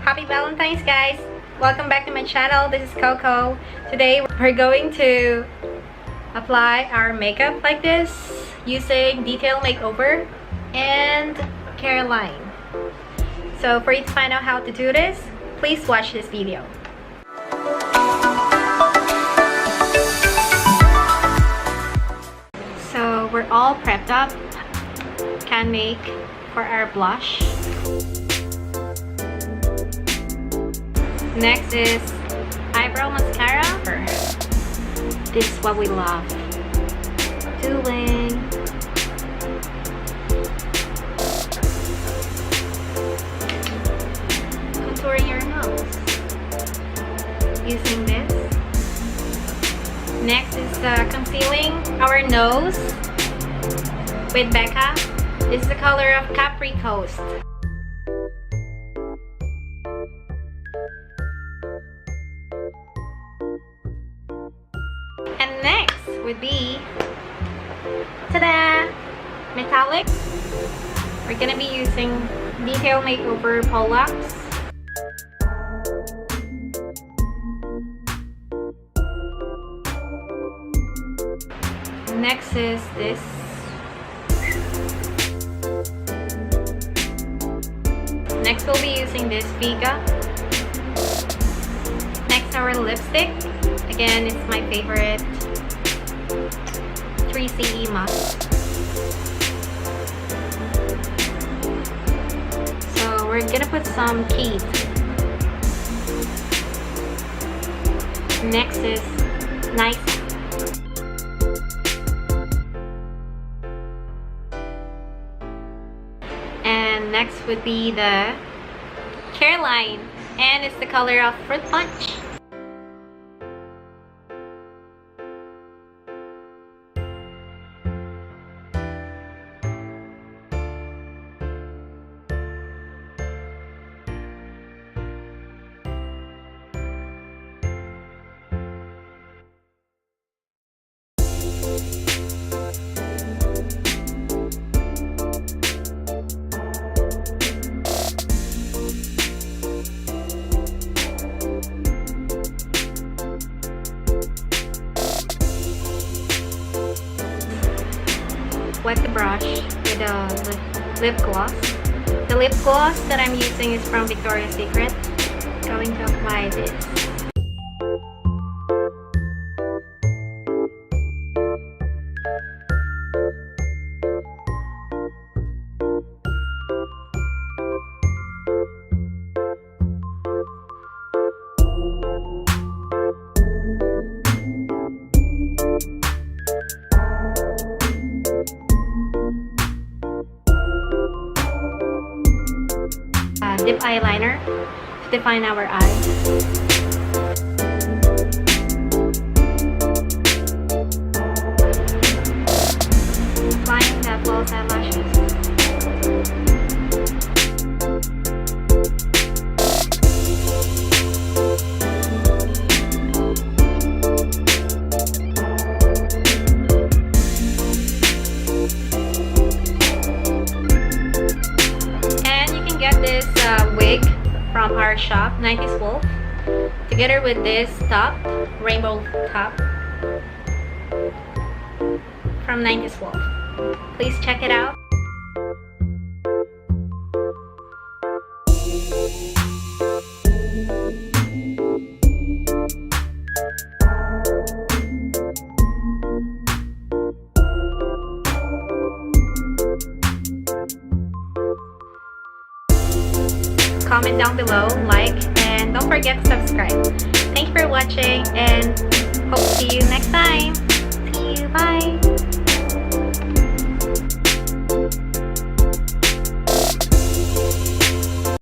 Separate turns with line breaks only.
Happy Valentine's, guys! Welcome back to my channel. This is Coco. Today we're going to apply our makeup like this using Detail Makeover and Careline. So for you to find out how to do this, please watch this video. So we're all prepped up. Canmake for our blush. Next is eyebrow mascara. This is what we love doing. Contouring your nose using this. Next is concealing our nose with Becca. This is the color of Capri Coast. And next would be, ta-da! Metallic. We're gonna be using Detail Makeover Pollax. Next is this. Next we'll be using this Becca. Next our lipstick. Again, it's my favorite 3CE must. So we're gonna put some Key. Next is Nice. And next would be the Careline, and it's the color of Fruit Punch. Wet the brush with a lip gloss. The lip gloss that I'm using is from Victoria's Secret. Going to apply this. Dip eyeliner to define our eyes. Applying the false eyelashes. This wig from our shop, 90s Wolf, together with this top, rainbow top from 90s Wolf. Please check it out. Comment down below, like, and don't forget to subscribe. Thank you for watching, and hope to see you next time.